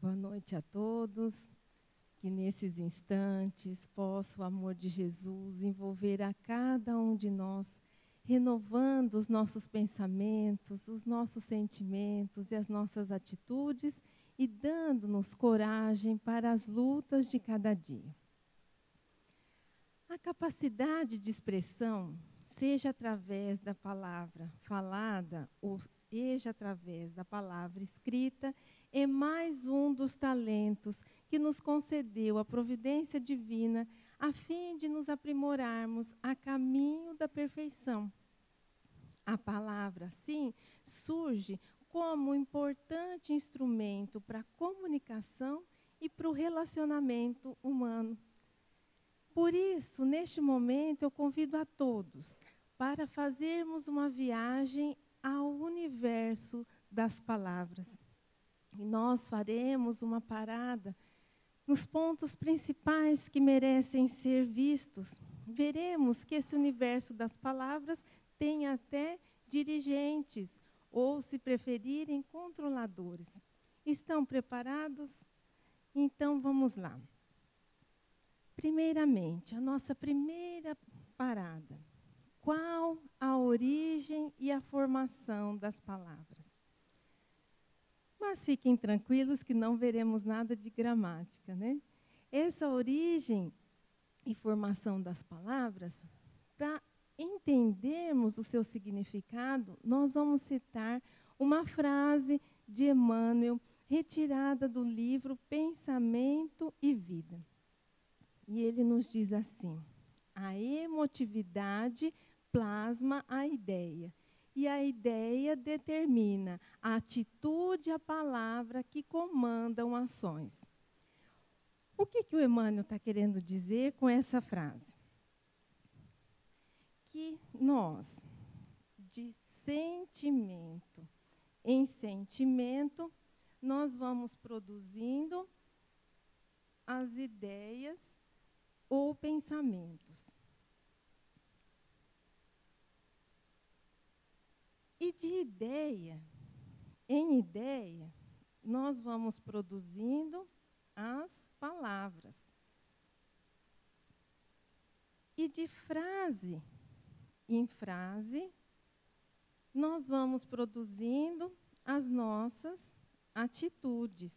Boa noite a todos. Que nesses instantes possa o amor de Jesus envolver a cada um de nós, renovando os nossos pensamentos, os nossos sentimentos e as nossas atitudes e dando-nos coragem para as lutas de cada dia. A capacidade de expressão, seja através da palavra falada ou seja através da palavra escrita, é mais um dos talentos que nos concedeu a providência divina a fim de nos aprimorarmos a caminho da perfeição. A palavra, sim, surge como um importante instrumento para a comunicação e para o relacionamento humano. Por isso, neste momento, eu convido a todos para fazermos uma viagem ao universo das palavras. E nós faremos uma parada nos pontos principais que merecem ser vistos. Veremos que esse universo das palavras tem até dirigentes, ou, se preferirem, controladores. Estão preparados? Então, vamos lá. Primeiramente, a nossa primeira parada. Qual a origem e a formação das palavras? Mas fiquem tranquilos que não veremos nada de gramática, né? Essa origem e formação das palavras, para entendermos o seu significado, nós vamos citar uma frase de Emmanuel, retirada do livro Pensamento e Vida. E ele nos diz assim: a emotividade plasma a ideia. E a ideia determina a atitude e a palavra que comandam ações. O que o Emmanuel está querendo dizer com essa frase? Que nós, de sentimento em sentimento, nós vamos produzindo as ideias ou pensamentos. E de ideia em ideia, nós vamos produzindo as palavras. E de frase em frase, nós vamos produzindo as nossas atitudes.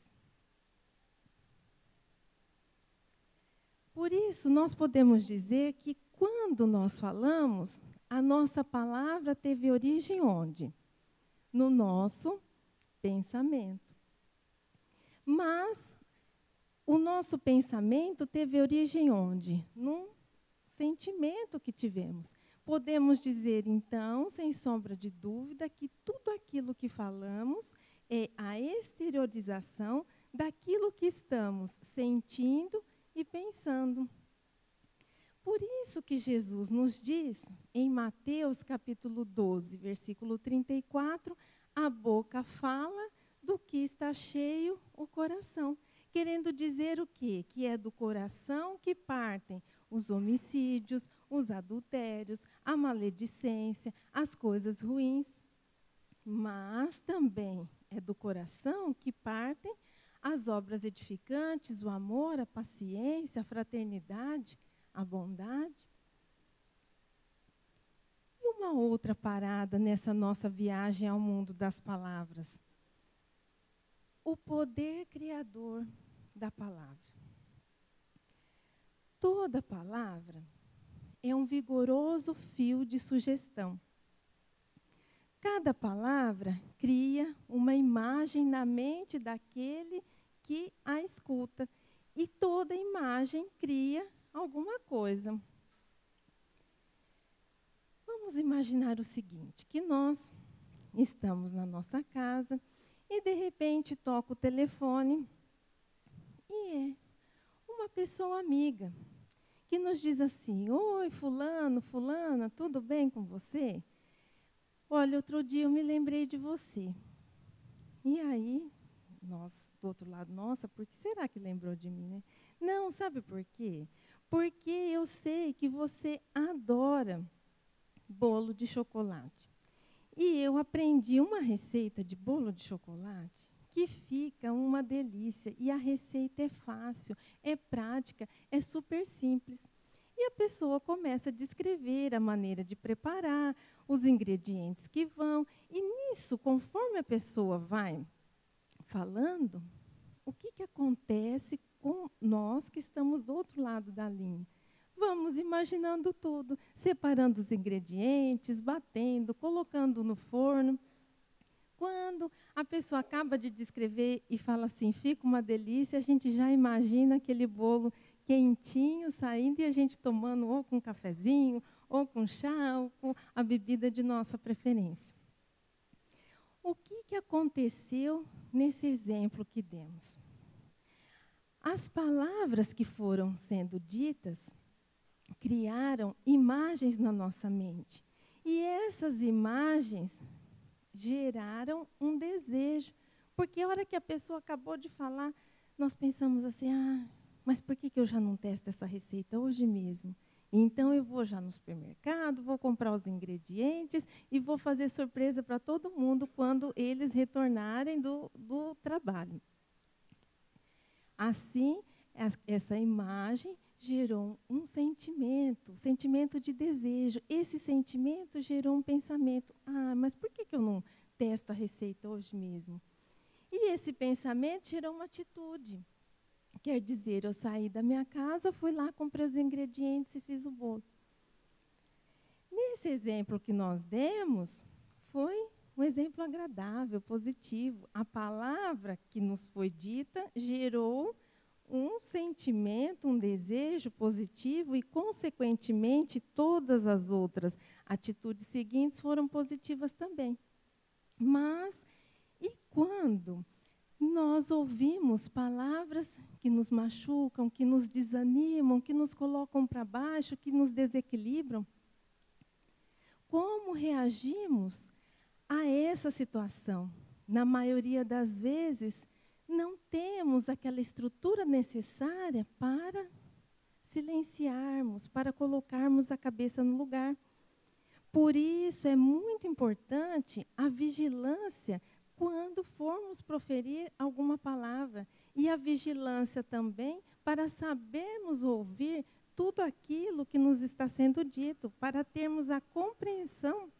Por isso, nós podemos dizer que quando nós falamos, a nossa palavra teve origem onde? No nosso pensamento. Mas o nosso pensamento teve origem onde? Num sentimento que tivemos. Podemos dizer, então, sem sombra de dúvida, que tudo aquilo que falamos é a exteriorização daquilo que estamos sentindo e pensando. Por isso que Jesus nos diz, em Mateus capítulo 12, versículo 34, a boca fala do que está cheio o coração. Querendo dizer o quê? Que é do coração que partem os homicídios, os adultérios, a maledicência, as coisas ruins. Mas também é do coração que partem as obras edificantes, o amor, a paciência, a fraternidade, a bondade. E uma outra parada nessa nossa viagem ao mundo das palavras. O poder criador da palavra. Toda palavra é um vigoroso fio de sugestão. Cada palavra cria uma imagem na mente daquele que a escuta. E toda imagem cria alguma coisa. Vamos imaginar o seguinte, que nós estamos na nossa casa e de repente toca o telefone e é uma pessoa amiga que nos diz assim: oi, fulano, fulana, tudo bem com você? Olha, outro dia eu me lembrei de você. E aí, nós, do outro lado, nossa, por que será que lembrou de mim, né? Não, sabe por quê? Porque eu sei que você adora bolo de chocolate. E eu aprendi uma receita de bolo de chocolate que que fica uma delícia. E a receita é fácil, é prática, é super simples. E a pessoa começa a descrever a maneira de preparar, os ingredientes que vão. E nisso, conforme a pessoa vai falando, o que acontece com nós que estamos do outro lado da linha? Vamos imaginando tudo, separando os ingredientes, batendo, colocando no forno. Quando a pessoa acaba de descrever e fala assim, fica uma delícia, a gente já imagina aquele bolo quentinho saindo e a gente tomando ou com um cafezinho, ou com chá, ou com a bebida de nossa preferência. O que aconteceu nesse exemplo que demos? As palavras que foram sendo ditas criaram imagens na nossa mente. E essas imagens geraram um desejo. Porque a hora que a pessoa acabou de falar, nós pensamos assim, mas por que eu já não testo essa receita hoje mesmo? Então, eu vou já no supermercado, vou comprar os ingredientes e vou fazer surpresa para todo mundo quando eles retornarem do trabalho. Assim, essa imagem gerou um sentimento de desejo. Esse sentimento gerou um pensamento. Mas por que eu não testo a receita hoje mesmo? E esse pensamento gerou uma atitude. Quer dizer, eu saí da minha casa, fui lá, comprei os ingredientes e fiz o bolo. Nesse exemplo que nós demos, foi um exemplo agradável, positivo. A palavra que nos foi dita gerou um sentimento, um desejo positivo e, consequentemente, todas as outras atitudes seguintes foram positivas também. Mas, e quando nós ouvimos palavras que nos machucam, que nos desanimam, que nos colocam para baixo, que nos desequilibram? Como reagimos a essa situação? Na maioria das vezes, não temos aquela estrutura necessária para silenciarmos, para colocarmos a cabeça no lugar. Por isso, é muito importante a vigilância quando formos proferir alguma palavra. E a vigilância também para sabermos ouvir tudo aquilo que nos está sendo dito, para termos a compreensão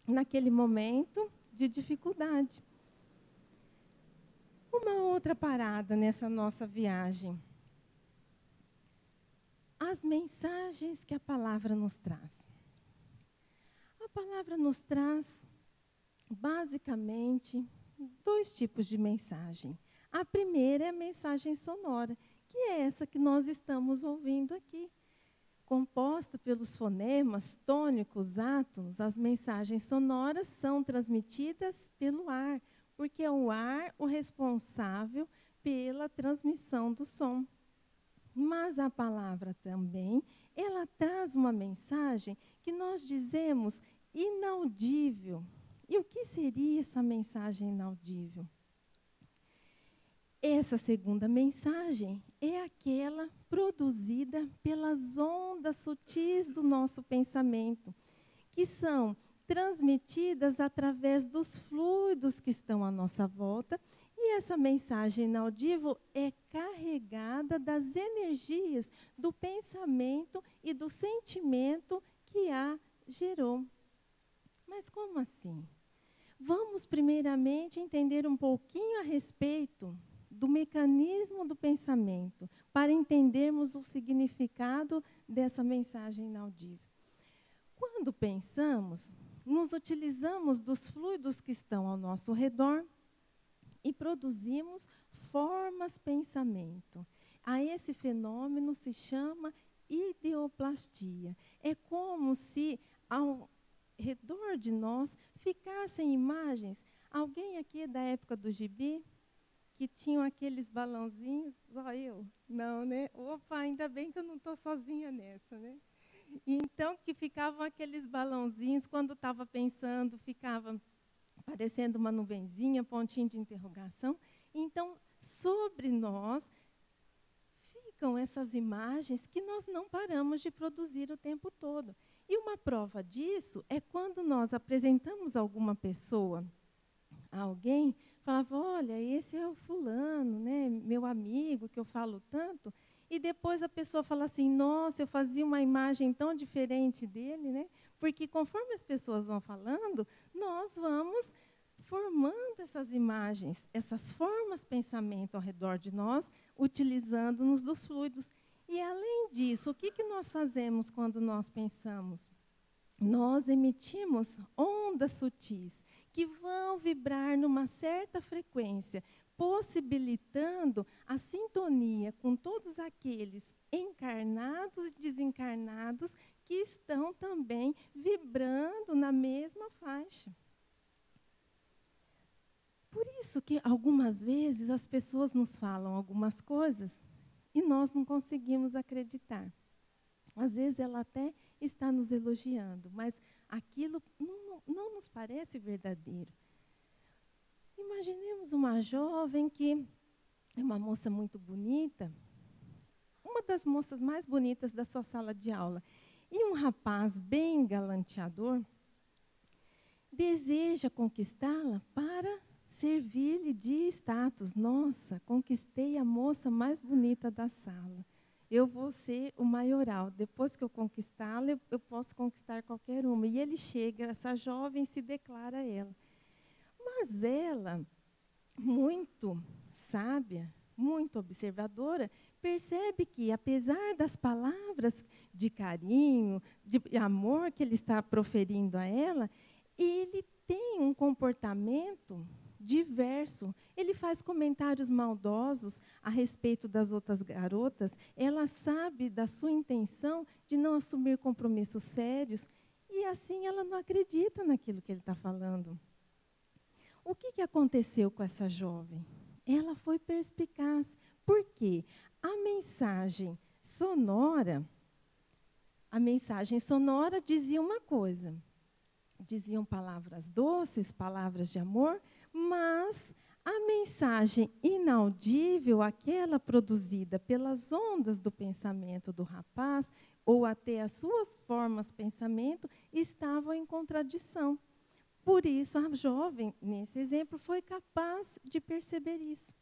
naquele momento de dificuldade. Uma outra parada nessa nossa viagem. As mensagens que a palavra nos traz. A palavra nos traz, basicamente, 2 tipos de mensagem. A primeira é a mensagem sonora, que é essa que nós estamos ouvindo aqui. Composta pelos fonemas tônicos, átonos, as mensagens sonoras são transmitidas pelo ar, porque é o ar o responsável pela transmissão do som. Mas a palavra também, ela traz uma mensagem que nós dizemos inaudível. E o que seria essa mensagem inaudível? Essa segunda mensagem é aquela produzida pelas ondas sutis do nosso pensamento, que são transmitidas através dos fluidos que estão à nossa volta, e essa mensagem inaudível é carregada das energias do pensamento e do sentimento que a gerou. Mas como assim? Vamos primeiramente entender um pouquinho a respeito do mecanismo do pensamento, para entendermos o significado dessa mensagem inaudível. Quando pensamos, nos utilizamos dos fluidos que estão ao nosso redor e produzimos formas-pensamento. A esse fenômeno se chama ideoplastia. É como se ao redor de nós ficassem imagens. Alguém aqui é da época do gibi? Que tinham aqueles balãozinhos, só eu? Não, né? Opa, ainda bem que eu não estou sozinha nessa, né? Então, que ficavam aqueles balãozinhos, quando estava pensando, ficava parecendo uma nuvenzinha, pontinho de interrogação. Então, sobre nós, ficam essas imagens que nós não paramos de produzir o tempo todo. E uma prova disso é quando nós apresentamos alguma pessoa a alguém, falava, olha, esse é o fulano, né, meu amigo, que eu falo tanto. E depois a pessoa fala assim, nossa, eu fazia uma imagem tão diferente dele, né? Porque conforme as pessoas vão falando, nós vamos formando essas imagens, essas formas de pensamento ao redor de nós, utilizando-nos dos fluidos. E, além disso, o que nós fazemos quando nós pensamos? Nós emitimos ondas sutis, que vão vibrar numa certa frequência, possibilitando a sintonia com todos aqueles encarnados e desencarnados que estão também vibrando na mesma faixa. Por isso que algumas vezes as pessoas nos falam algumas coisas e nós não conseguimos acreditar. Às vezes ela até está nos elogiando, mas aquilo não nos parece verdadeiro. Imaginemos uma jovem que é uma moça muito bonita, uma das moças mais bonitas da sua sala de aula, e um rapaz bem galanteador deseja conquistá-la para servir-lhe de status. Nossa, conquistei a moça mais bonita da sala. Eu vou ser o maioral. Depois que eu conquistá-la, eu posso conquistar qualquer uma. E ele chega, essa jovem se declara a ela. Mas ela, muito sábia, muito observadora, percebe que, apesar das palavras de carinho, de amor que ele está proferindo a ela, ele tem um comportamento diverso. Ele faz comentários maldosos a respeito das outras garotas. Ela sabe da sua intenção de não assumir compromissos sérios e, assim, ela não acredita naquilo que ele está falando. O que aconteceu com essa jovem? Ela foi perspicaz. Por quê? A mensagem sonora dizia uma coisa. Diziam palavras doces, palavras de amor, mas a mensagem inaudível, aquela produzida pelas ondas do pensamento do rapaz, ou até as suas formas de pensamento, estavam em contradição. Por isso, a jovem, nesse exemplo, foi capaz de perceber isso.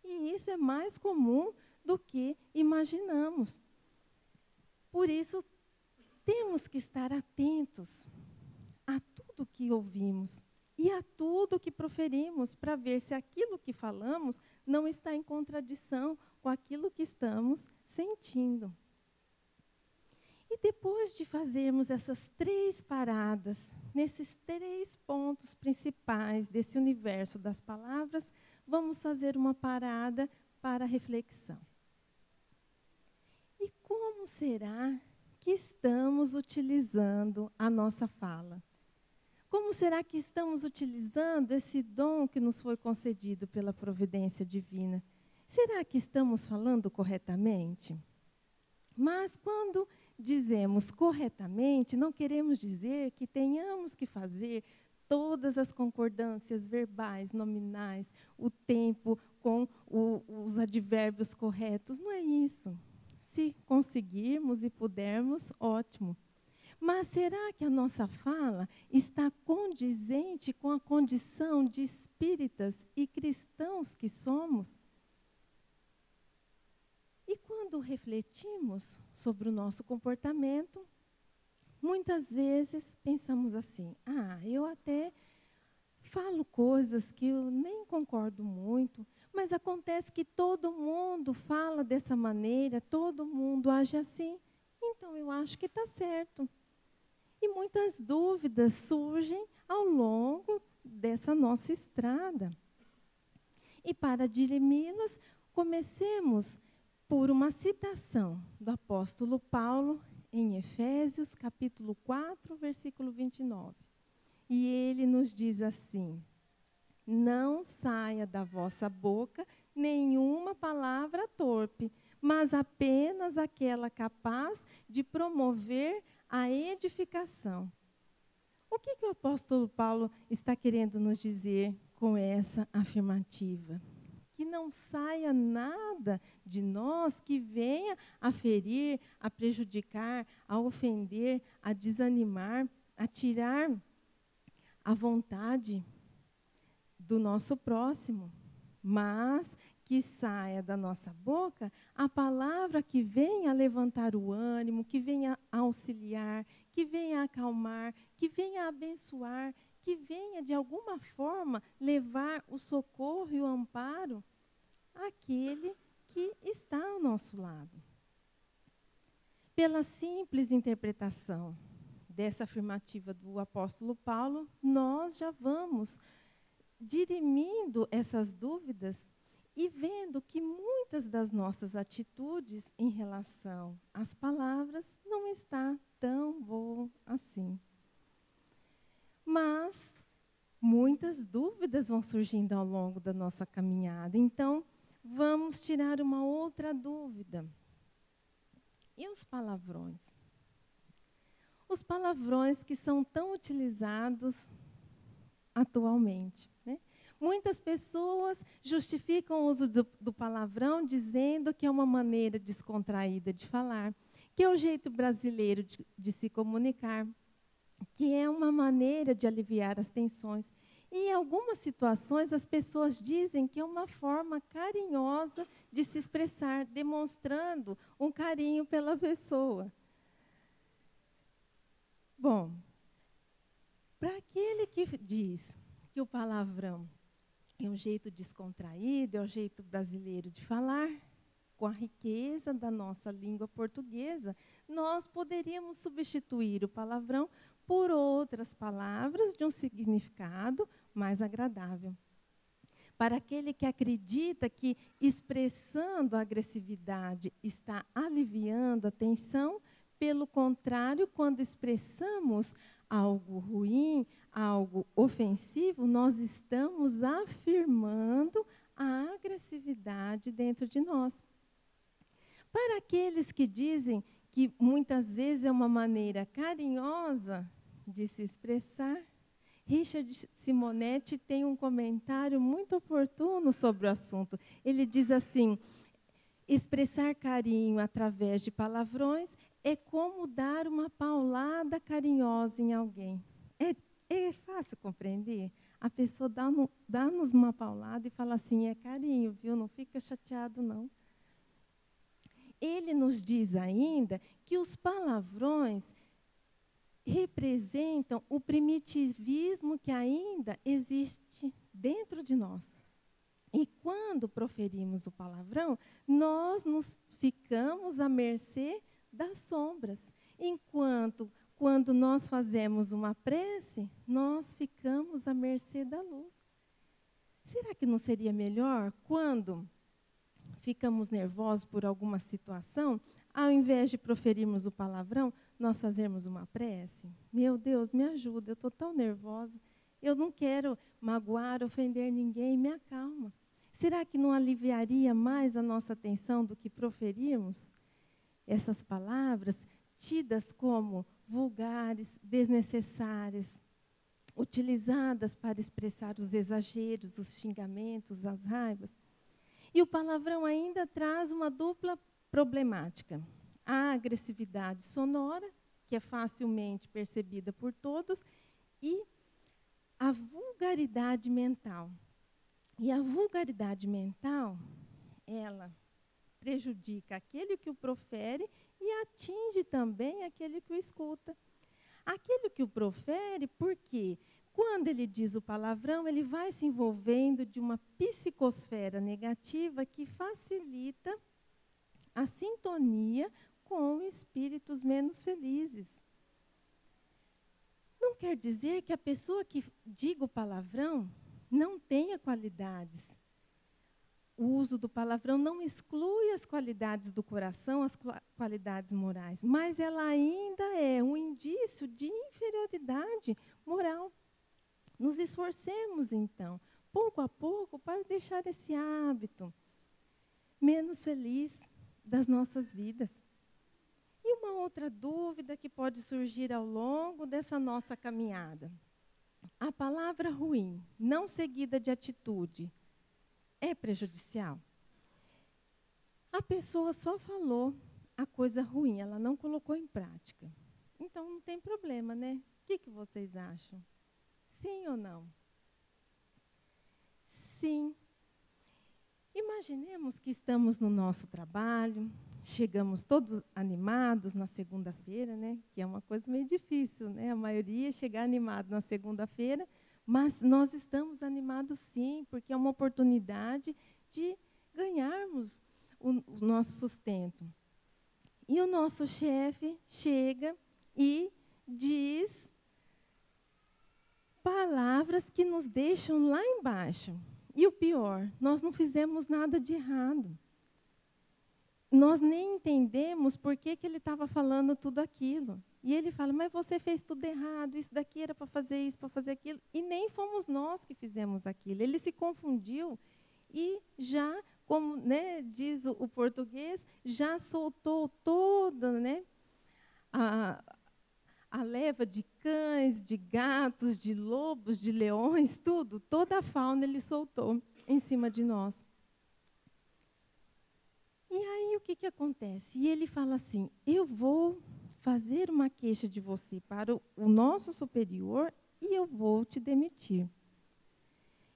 E isso é mais comum do que imaginamos. Por isso, temos que estar atentos a tudo que ouvimos e a tudo que proferimos, para ver se aquilo que falamos não está em contradição com aquilo que estamos sentindo. E depois de fazermos essas 3 paradas, nesses 3 pontos principais desse universo das palavras, vamos fazer uma parada para a reflexão. E como será que estamos utilizando a nossa fala? Como será que estamos utilizando esse dom que nos foi concedido pela providência divina? Será que estamos falando corretamente? Mas quando dizemos corretamente, não queremos dizer que tenhamos que fazer todas as concordâncias verbais, nominais, o tempo com os advérbios corretos. Não é isso. Se conseguirmos e pudermos, ótimo. Mas será que a nossa fala está condizente com a condição de espíritas e cristãos que somos? E quando refletimos sobre o nosso comportamento, muitas vezes pensamos assim, eu até falo coisas que eu nem concordo muito, mas acontece que todo mundo fala dessa maneira, todo mundo age assim, então eu acho que está certo. E muitas dúvidas surgem ao longo dessa nossa estrada. E para dirimi-las, comecemos por uma citação do apóstolo Paulo em Efésios, capítulo 4, versículo 29. E ele nos diz assim: não saia da vossa boca nenhuma palavra torpe, mas apenas aquela capaz de promover a edificação. O que o apóstolo Paulo está querendo nos dizer com essa afirmativa? Que não saia nada de nós que venha a ferir, a prejudicar, a ofender, a desanimar, a tirar a vontade do nosso próximo, mas que saia da nossa boca a palavra que venha levantar o ânimo, que venha auxiliar, que venha acalmar, que venha abençoar, que venha, de alguma forma, levar o socorro e o amparo àquele que está ao nosso lado. Pela simples interpretação dessa afirmativa do apóstolo Paulo, nós já vamos dirimindo essas dúvidas e vendo que muitas das nossas atitudes em relação às palavras não está tão bom assim. Mas muitas dúvidas vão surgindo ao longo da nossa caminhada. Então, vamos tirar uma outra dúvida. E os palavrões? Os palavrões que são tão utilizados atualmente, né? Muitas pessoas justificam o uso do palavrão dizendo que é uma maneira descontraída de falar, que é o jeito brasileiro de se comunicar, que é uma maneira de aliviar as tensões. E em algumas situações as pessoas dizem que é uma forma carinhosa de se expressar, demonstrando um carinho pela pessoa. Bom, para aquele que diz que o palavrão é um jeito descontraído, é um jeito brasileiro de falar, com a riqueza da nossa língua portuguesa, nós poderíamos substituir o palavrão por outras palavras de um significado mais agradável. Para aquele que acredita que expressando a agressividade está aliviando a tensão, pelo contrário, quando expressamos algo ruim, algo ofensivo, nós estamos afirmando a agressividade dentro de nós. Para aqueles que dizem que muitas vezes é uma maneira carinhosa de se expressar, Richard Simonetti tem um comentário muito oportuno sobre o assunto. Ele diz assim: expressar carinho através de palavrões é como dar uma paulada carinhosa em alguém. É fácil compreender? A pessoa dá-nos uma paulada e fala assim: é carinho, viu? Não fica chateado, não. Ele nos diz ainda que os palavrões representam o primitivismo que ainda existe dentro de nós. E quando proferimos o palavrão, nós nos ficamos à mercê das sombras. Enquanto, quando nós fazemos uma prece, nós ficamos à mercê da luz. Será que não seria melhor, quando ficamos nervosos por alguma situação, ao invés de proferirmos o palavrão, nós fazermos uma prece? Meu Deus, me ajuda, eu estou tão nervosa, eu não quero magoar, ofender ninguém, me acalma. Será que não aliviaria mais a nossa tensão do que proferirmos essas palavras tidas como vulgares, desnecessárias, utilizadas para expressar os exageros, os xingamentos, as raivas? E o palavrão ainda traz uma dupla problemática. A agressividade sonora, que é facilmente percebida por todos, e a vulgaridade mental. E a vulgaridade mental, ela prejudica aquele que o profere e atinge também aquele que o escuta. Aquele que o profere, porque quando ele diz o palavrão, ele vai se envolvendo de uma psicosfera negativa que facilita a sintonia com espíritos menos felizes. Não quer dizer que a pessoa que diga o palavrão não tenha qualidades. O uso do palavrão não exclui as qualidades do coração, as qualidades morais, mas ela ainda é um indício de inferioridade moral. Nos esforcemos, então, pouco a pouco, para deixar esse hábito menos feliz das nossas vidas. E uma outra dúvida que pode surgir ao longo dessa nossa caminhada: a palavra ruim, não seguida de atitude, é prejudicial? A pessoa só falou a coisa ruim, ela não colocou em prática. Então, não tem problema, né? O que vocês acham? Sim ou não? Sim. Imaginemos que estamos no nosso trabalho, chegamos todos animados na segunda-feira, né? Que é uma coisa meio difícil, né? A maioria chegar animado na segunda-feira, mas nós estamos animados sim, porque é uma oportunidade de ganharmos o nosso sustento. E o nosso chefe chega e diz palavras que nos deixam lá embaixo. E o pior, nós não fizemos nada de errado. Nós nem entendemos por que ele estava falando tudo aquilo. E ele fala, mas você fez tudo errado, isso daqui era para fazer isso, para fazer aquilo. E nem fomos nós que fizemos aquilo. Ele se confundiu e já, como, né, diz o português, já soltou toda, né, a leva de cães, de gatos, de lobos, de leões, tudo, toda a fauna ele soltou em cima de nós. E aí o que acontece? E ele fala assim, eu vou fazer uma queixa de você para o nosso superior e eu vou te demitir.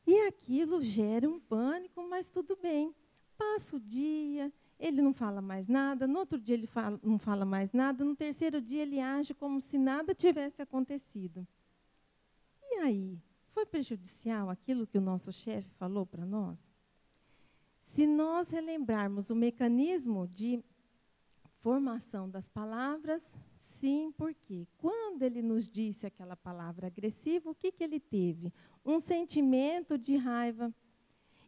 E aquilo gera um pânico, mas tudo bem. Passa o dia, ele não fala mais nada, no outro dia ele não fala mais nada, no terceiro dia ele age como se nada tivesse acontecido. E aí, foi prejudicial aquilo que o nosso chefe falou para nós? Se nós relembrarmos o mecanismo de formação das palavras, sim, porque quando ele nos disse aquela palavra agressiva, o que ele teve? Um sentimento de raiva.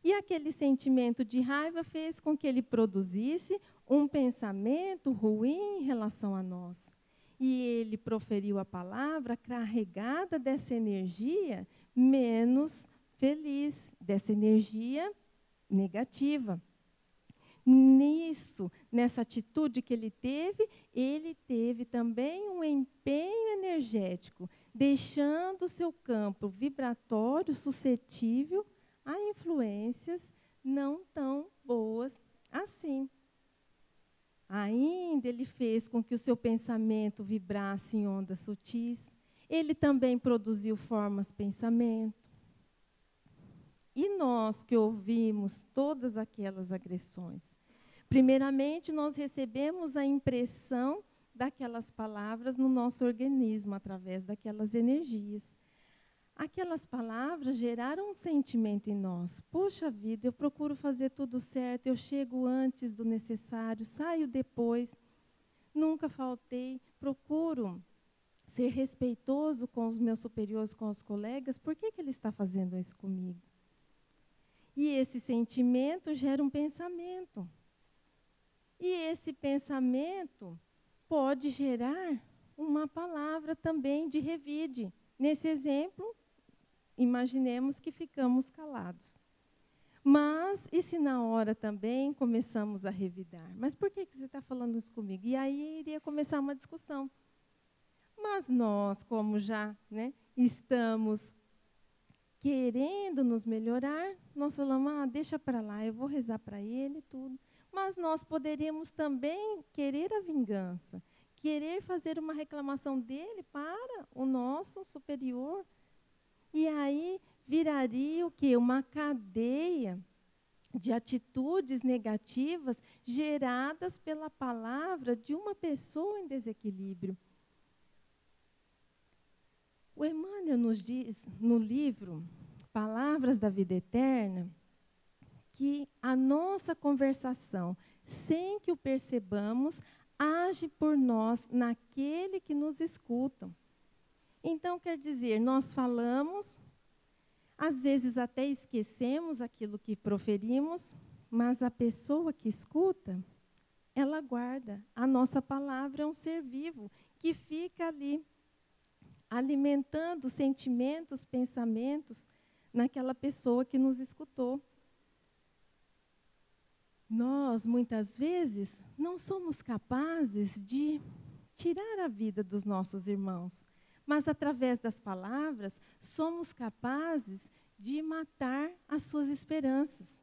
E aquele sentimento de raiva fez com que ele produzisse um pensamento ruim em relação a nós. E ele proferiu a palavra carregada dessa energia menos feliz, dessa energia negativa. Nisso, nessa atitude que ele teve também um empenho energético, deixando o seu campo vibratório suscetível a influências não tão boas assim. Ainda ele fez com que o seu pensamento vibrasse em ondas sutis. Ele também produziu formas pensamento. E nós que ouvimos todas aquelas agressões, primeiramente nós recebemos a impressão daquelas palavras no nosso organismo, através daquelas energias. Aquelas palavras geraram um sentimento em nós. Poxa vida, eu procuro fazer tudo certo, eu chego antes do necessário, saio depois, nunca faltei, procuro ser respeitoso com os meus superiores, com os colegas, por que ele está fazendo isso comigo? E esse sentimento gera um pensamento. E esse pensamento pode gerar uma palavra também de revide. Nesse exemplo, imaginemos que ficamos calados. Mas, e se na hora também começamos a revidar? Mas por que você está falando isso comigo? E aí iria começar uma discussão. Mas nós, como já, né, estamos querendo nos melhorar, nós falamos, deixa para lá, eu vou rezar para ele e tudo. Mas nós poderíamos também querer a vingança, querer fazer uma reclamação dele para o nosso superior. E aí viraria o quê? Uma cadeia de atitudes negativas geradas pela palavra de uma pessoa em desequilíbrio. O Emmanuel nos diz, no livro Palavras da Vida Eterna, que a nossa conversação, sem que o percebamos, age por nós naquele que nos escuta. Então, quer dizer, nós falamos, às vezes até esquecemos aquilo que proferimos, mas a pessoa que escuta, ela guarda. A nossa palavra é um ser vivo que fica ali, alimentando sentimentos, pensamentos naquela pessoa que nos escutou. Nós, muitas vezes, não somos capazes de tirar a vida dos nossos irmãos, mas, através das palavras, somos capazes de matar as suas esperanças.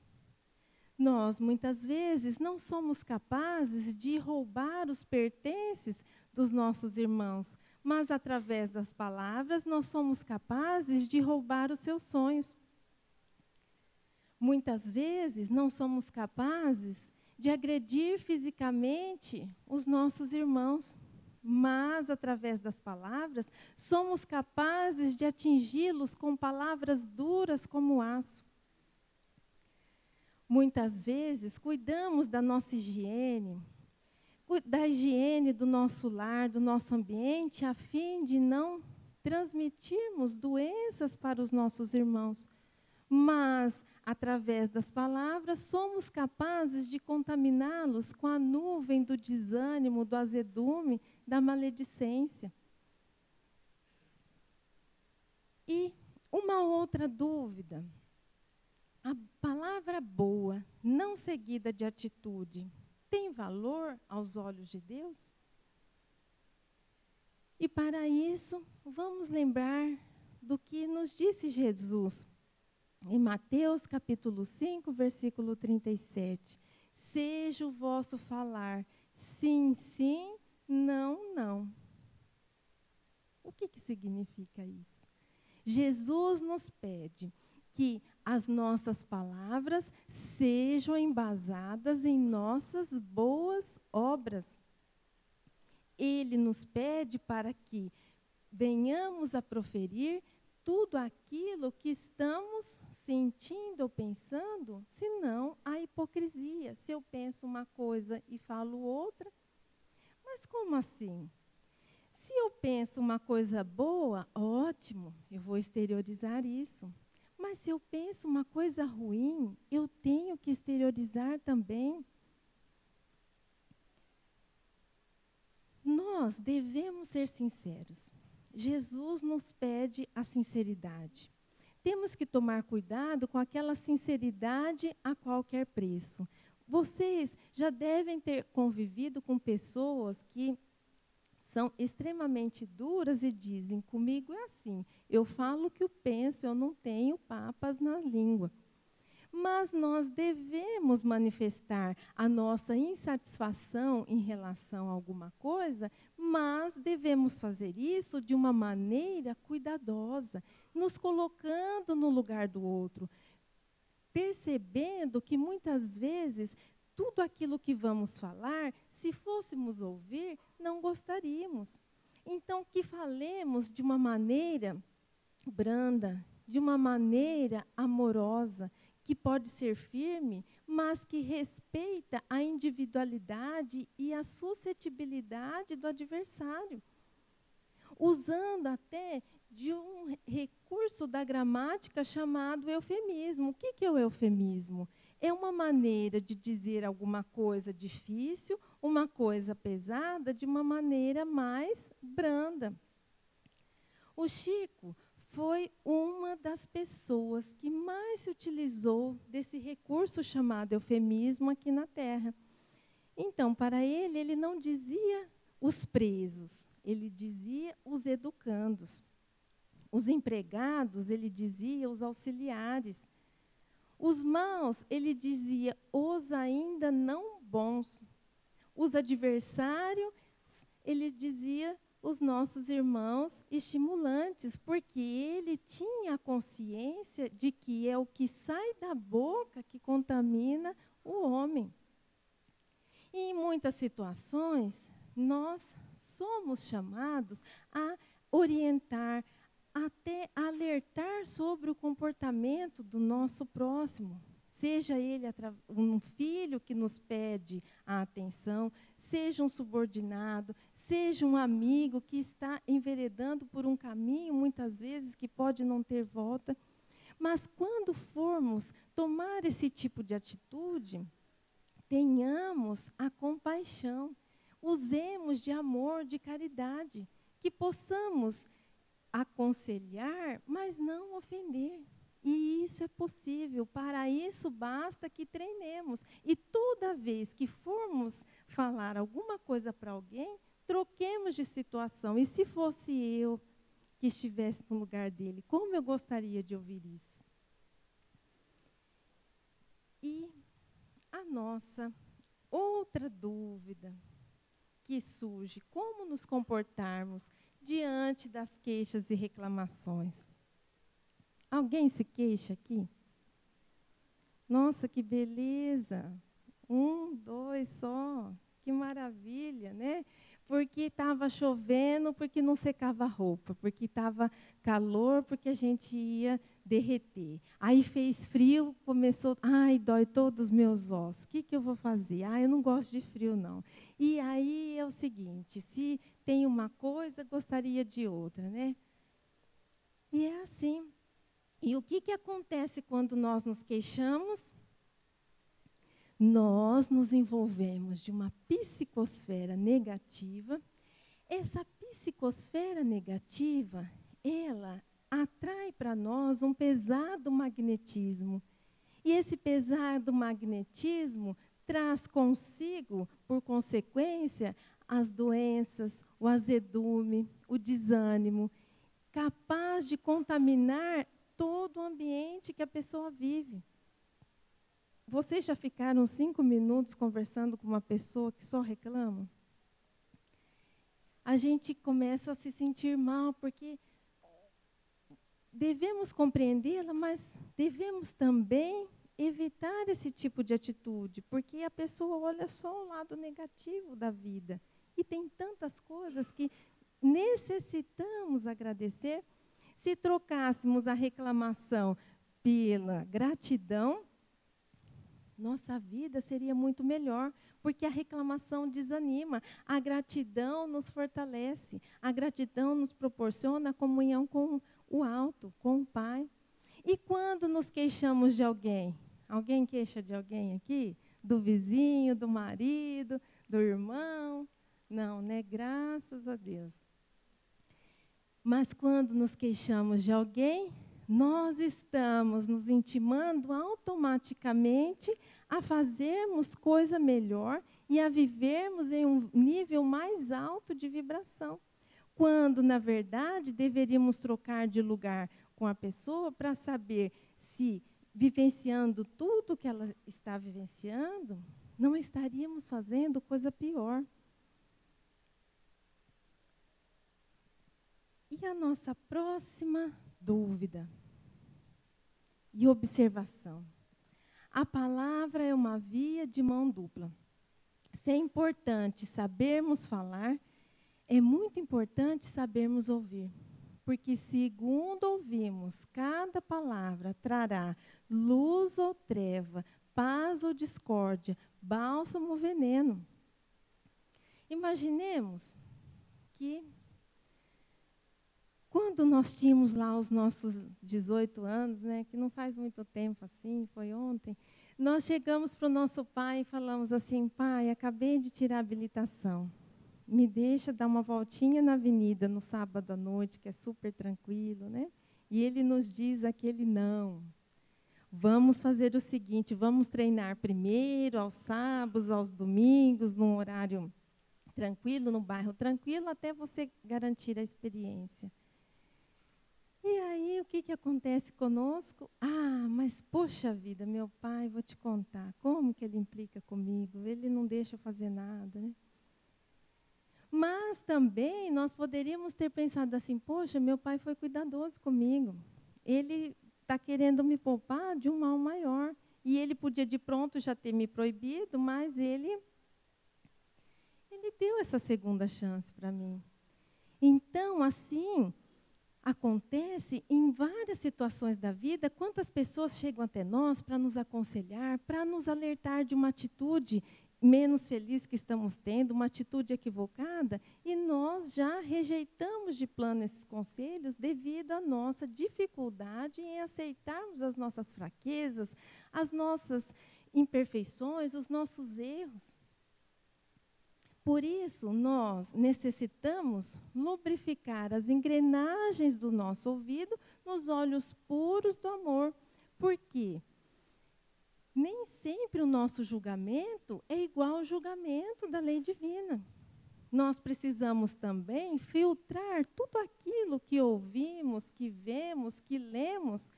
Nós, muitas vezes, não somos capazes de roubar os pertences dos nossos irmãos, mas, através das palavras, nós somos capazes de roubar os seus sonhos. Muitas vezes não somos capazes de agredir fisicamente os nossos irmãos, mas, através das palavras, somos capazes de atingi-los com palavras duras como aço. Muitas vezes, cuidamos da nossa higiene, da higiene do nosso lar, do nosso ambiente, a fim de não transmitirmos doenças para os nossos irmãos. Mas, através das palavras, somos capazes de contaminá-los com a nuvem do desânimo, do azedume, da maledicência. E uma outra dúvida. A palavra boa, não seguida de atitude, tem valor aos olhos de Deus? E para isso, vamos lembrar do que nos disse Jesus. Em Mateus capítulo 5, versículo 37. Seja o vosso falar sim, sim, não, não. O que significa isso? Jesus nos pede que as nossas palavras sejam embasadas em nossas boas obras. Ele nos pede para que venhamos a proferir tudo aquilo que estamos sentindo ou pensando, senão a hipocrisia. Se eu penso uma coisa e falo outra, mas como assim? Se eu penso uma coisa boa, ótimo, eu vou exteriorizar isso. Mas se eu penso uma coisa ruim, eu tenho que exteriorizar também. Nós devemos ser sinceros. Jesus nos pede a sinceridade. Temos que tomar cuidado com aquela sinceridade a qualquer preço. Vocês já devem ter convivido com pessoas que são extremamente duras e dizem, comigo é assim, eu falo o que eu penso, eu não tenho papas na língua. Mas nós devemos manifestar a nossa insatisfação em relação a alguma coisa, mas devemos fazer isso de uma maneira cuidadosa, nos colocando no lugar do outro, percebendo que muitas vezes tudo aquilo que vamos falar, se fôssemos ouvir, não gostaríamos. Então, que falemos de uma maneira branda, de uma maneira amorosa, que pode ser firme, mas que respeita a individualidade e a suscetibilidade do adversário. Usando até de um recurso da gramática chamado eufemismo. O que é o eufemismo? É uma maneira de dizer alguma coisa difícil, uma coisa pesada, de uma maneira mais branda. O Chico foi uma das pessoas que mais se utilizou desse recurso chamado eufemismo aqui na Terra. Então, para ele, ele não dizia os presos, ele dizia os educandos. Os empregados, ele dizia os auxiliares. Os maus, ele dizia os ainda não bons. Os adversários, ele dizia os nossos irmãos estimulantes, porque ele tinha a consciência de que é o que sai da boca que contamina o homem. E em muitas situações, nós somos chamados a orientar, até alertar sobre o comportamento do nosso próximo. Seja ele um filho que nos pede a atenção, seja um subordinado, seja um amigo que está enveredando por um caminho, muitas vezes, que pode não ter volta. Mas quando formos tomar esse tipo de atitude, tenhamos a compaixão, usemos de amor, de caridade, que possamos aconselhar, mas não ofender. E isso é possível, para isso basta que treinemos. E toda vez que formos falar alguma coisa para alguém, troquemos de situação. E se fosse eu que estivesse no lugar dele, como eu gostaria de ouvir isso? E a nossa outra dúvida que surge, como nos comportarmos diante das queixas e reclamações? Alguém se queixa aqui? Nossa, que beleza! 1, 2 só. Que maravilha, né? Porque estava chovendo, porque não secava a roupa, porque estava calor, porque a gente ia derreter. Aí fez frio, começou, ai, dói todos os meus ossos. O que eu vou fazer? Ah, eu não gosto de frio, não. E aí é o seguinte, se tem uma coisa, gostaria de outra, né? E é assim. E o que acontece quando nós nos queixamos? Nós nos envolvemos de uma psicosfera negativa. Essa psicosfera negativa, ela atrai para nós um pesado magnetismo. E esse pesado magnetismo traz consigo, por consequência, as doenças, o azedume, o desânimo, capaz de contaminar todo o ambiente que a pessoa vive. Vocês já ficaram 5 minutos conversando com uma pessoa que só reclama? A gente começa a se sentir mal, porque devemos compreendê-la, mas devemos também evitar esse tipo de atitude, porque a pessoa olha só o lado negativo da vida. E tem tantas coisas que necessitamos agradecer. Se trocássemos a reclamação pela gratidão, nossa vida seria muito melhor, porque a reclamação desanima, a gratidão nos fortalece, a gratidão nos proporciona a comunhão com o alto, com o Pai. E quando nos queixamos de alguém? Alguém queixa de alguém aqui? Do vizinho, do marido, do irmão? Não, né? Graças a Deus. Mas quando nos queixamos de alguém, nós estamos nos intimando automaticamente a fazermos coisa melhor e a vivermos em um nível mais alto de vibração. Quando, na verdade, deveríamos trocar de lugar com a pessoa para saber se, vivenciando tudo que ela está vivenciando, não estaríamos fazendo coisa pior. E a nossa próxima dúvida e observação. A palavra é uma via de mão dupla. Se é importante sabermos falar, é muito importante sabermos ouvir. Porque segundo ouvimos, cada palavra trará luz ou treva, paz ou discórdia, bálsamo ou veneno. Imaginemos que quando nós tínhamos lá os nossos 18 anos, né, que não faz muito tempo assim, foi ontem, nós chegamos para o nosso pai e falamos assim: pai, acabei de tirar a habilitação, me deixa dar uma voltinha na avenida no sábado à noite, que é super tranquilo, né? E ele nos diz aquele não. Vamos fazer o seguinte, vamos treinar primeiro aos sábados, aos domingos, num horário tranquilo, no bairro tranquilo, até você garantir a experiência. E aí, o que acontece conosco? Ah, mas, poxa vida, meu pai, vou te contar, como que ele implica comigo? Ele não deixa eu fazer nada, né? Mas também nós poderíamos ter pensado assim: poxa, meu pai foi cuidadoso comigo. Ele está querendo me poupar de um mal maior. E ele podia de pronto já ter me proibido, mas ele deu essa segunda chance para mim. Então, assim, acontece em várias situações da vida. Quantas pessoas chegam até nós para nos aconselhar, para nos alertar de uma atitude menos feliz que estamos tendo, uma atitude equivocada, e nós já rejeitamos de plano esses conselhos devido à nossa dificuldade em aceitarmos as nossas fraquezas, as nossas imperfeições, os nossos erros. Por isso, nós necessitamos lubrificar as engrenagens do nosso ouvido nos olhos puros do amor. Por quê? Nem sempre o nosso julgamento é igual ao julgamento da lei divina. Nós precisamos também filtrar tudo aquilo que ouvimos, que vemos, que lemos,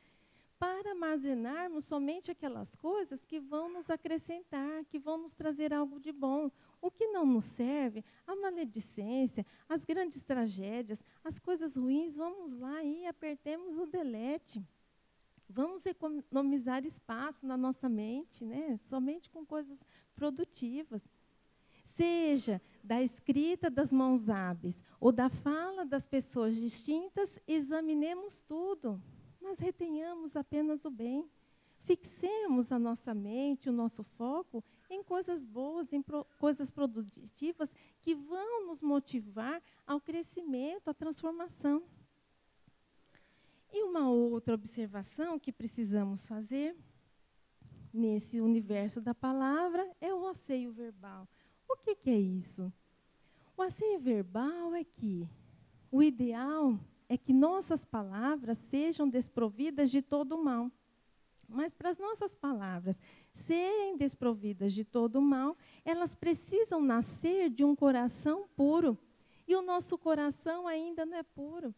para armazenarmos somente aquelas coisas que vão nos acrescentar, que vão nos trazer algo de bom. O que não nos serve, a maledicência, as grandes tragédias, as coisas ruins, vamos lá e apertemos o delete. Vamos economizar espaço na nossa mente, né? Somente com coisas produtivas. Seja da escrita das mãos hábeis ou da fala das pessoas distintas, examinemos tudo, mas retenhamos apenas o bem. Fixemos a nossa mente, o nosso foco em coisas boas, em coisas produtivas que vão nos motivar ao crescimento, à transformação. E uma outra observação que precisamos fazer nesse universo da palavra é o asseio verbal. O que é isso? O asseio verbal é que o ideal é que nossas palavras sejam desprovidas de todo o mal. Mas para as nossas palavras serem desprovidas de todo o mal, elas precisam nascer de um coração puro. E o nosso coração ainda não é puro.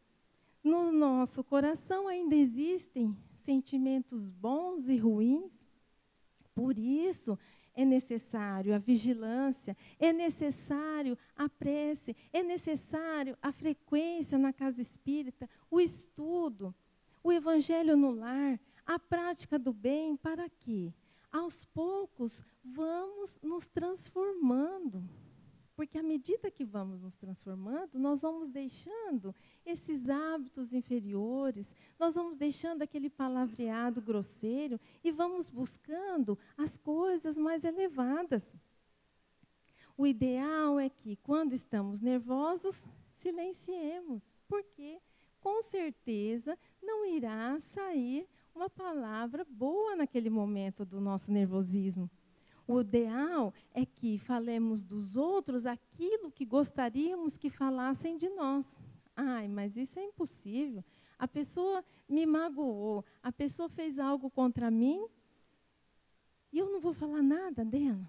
No nosso coração ainda existem sentimentos bons e ruins. Por isso, é necessário a vigilância, é necessário a prece, é necessário a frequência na casa espírita, o estudo, o evangelho no lar, a prática do bem, para que, aos poucos, vamos nos transformando. Porque à medida que vamos nos transformando, nós vamos deixando esses hábitos inferiores, nós vamos deixando aquele palavreado grosseiro e vamos buscando as coisas mais elevadas. O ideal é que, quando estamos nervosos, silenciemos, porque, com certeza, não irá sair uma palavra boa naquele momento do nosso nervosismo. O ideal é que falemos dos outros aquilo que gostaríamos que falassem de nós. Ai, mas isso é impossível. A pessoa me magoou, a pessoa fez algo contra mim e eu não vou falar nada dela.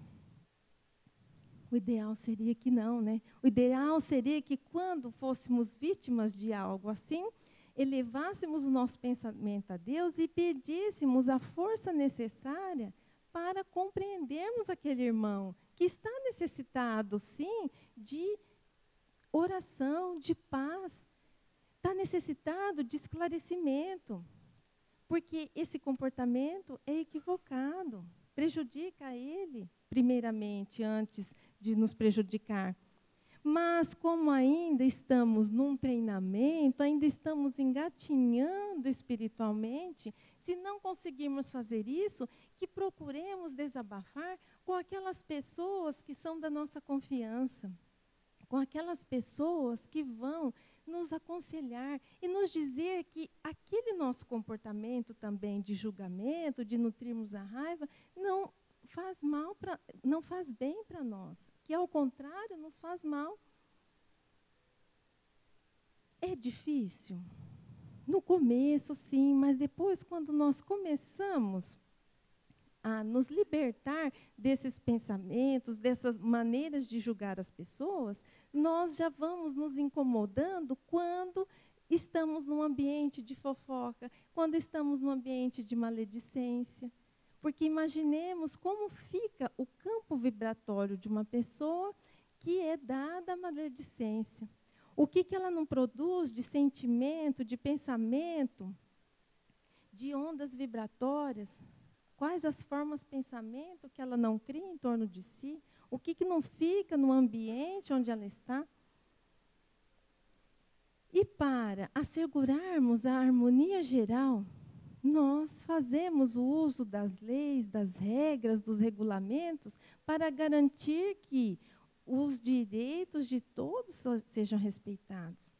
O ideal seria que não, né? O ideal seria que, quando fôssemos vítimas de algo assim, elevássemos o nosso pensamento a Deus e pedíssemos a força necessária para compreendermos aquele irmão que está necessitado, sim, de oração, de paz. Está necessitado de esclarecimento, porque esse comportamento é equivocado, prejudica ele, primeiramente, antes de nos prejudicar. Mas, como ainda estamos num treinamento, ainda estamos engatinhando espiritualmente, se não conseguirmos fazer isso, que procuremos desabafar com aquelas pessoas que são da nossa confiança, com aquelas pessoas que vão nos aconselhar e nos dizer que aquele nosso comportamento também de julgamento, de nutrirmos a raiva, não faz bem para nós, que ao contrário nos faz mal. É difícil? No começo, sim, mas depois, quando nós começamos a nos libertar desses pensamentos, dessas maneiras de julgar as pessoas, nós já vamos nos incomodando quando estamos num ambiente de fofoca, quando estamos num ambiente de maledicência. Porque imaginemos como fica o campo vibratório de uma pessoa que é dada à maledicência. O que ela não produz de sentimento, de pensamento, de ondas vibratórias? Quais as formas de pensamento que ela não cria em torno de si? O que não fica no ambiente onde ela está? E para assegurarmos a harmonia geral, nós fazemos o uso das leis, das regras, dos regulamentos, para garantir que os direitos de todos sejam respeitados.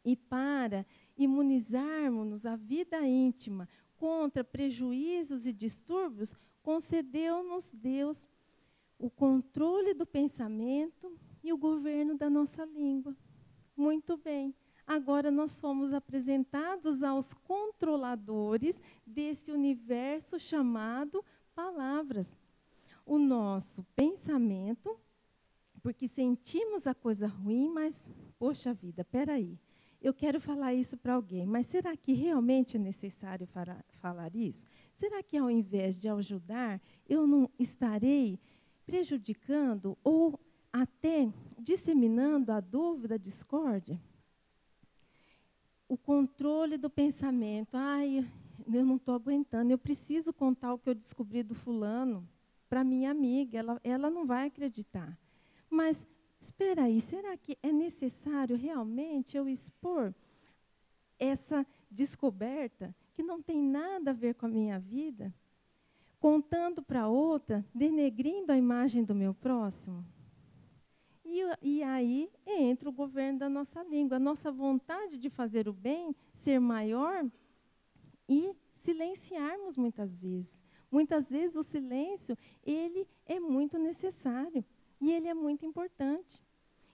E para imunizarmos a vida íntima contra prejuízos e distúrbios, concedeu-nos Deus o controle do pensamento e o governo da nossa língua. Muito bem. Agora nós somos apresentados aos controladores desse universo chamado palavras. O nosso pensamento, porque sentimos a coisa ruim, mas, poxa vida, peraí, eu quero falar isso para alguém, mas será que realmente é necessário falar isso? Será que ao invés de ajudar, eu não estarei prejudicando ou até disseminando a dúvida, a discórdia? O controle do pensamento. Ai, eu não estou aguentando, eu preciso contar o que eu descobri do fulano para minha amiga, ela não vai acreditar. Mas, espera aí, será que é necessário realmente eu expor essa descoberta que não tem nada a ver com a minha vida, contando para outra, denegrindo a imagem do meu próximo? E aí entra o governo da nossa língua, a nossa vontade de fazer o bem ser maior e silenciarmos muitas vezes. Muitas vezes o silêncio, ele é muito necessário e ele é muito importante.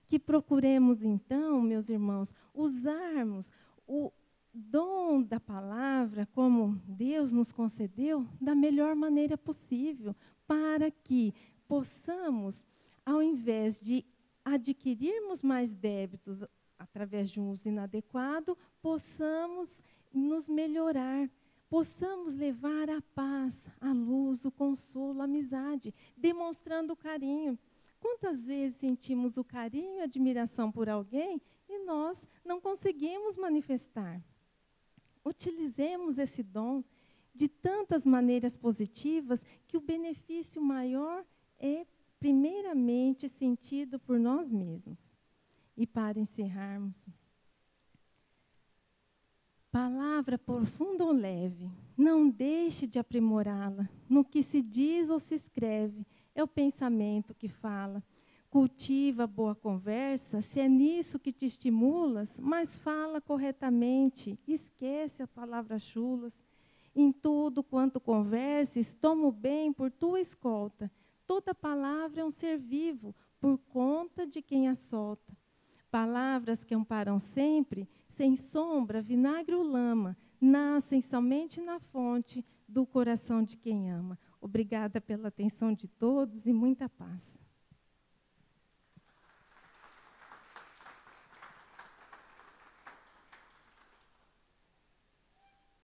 Que procuremos então, meus irmãos, usarmos o dom da palavra, como Deus nos concedeu, da melhor maneira possível, para que possamos, ao invés de adquirirmos mais débitos através de um uso inadequado, possamos nos melhorar, possamos levar a paz, a luz, o consolo, a amizade, demonstrando carinho. Quantas vezes sentimos o carinho e a admiração por alguém e nós não conseguimos manifestar? Utilizemos esse dom de tantas maneiras positivas que o benefício maior é primeiramente sentido por nós mesmos. E para encerrarmos, palavra profunda ou leve, não deixe de aprimorá-la. No que se diz ou se escreve, é o pensamento que fala. Cultiva a boa conversa, se é nisso que te estimulas, mas fala corretamente, esquece as palavras chulas. Em tudo quanto converses, toma o bem por tua escolta. Toda palavra é um ser vivo, por conta de quem a solta. Palavras que amparam sempre, sem sombra, vinagre ou lama, nascem somente na fonte do coração de quem ama. Obrigada pela atenção de todos e muita paz.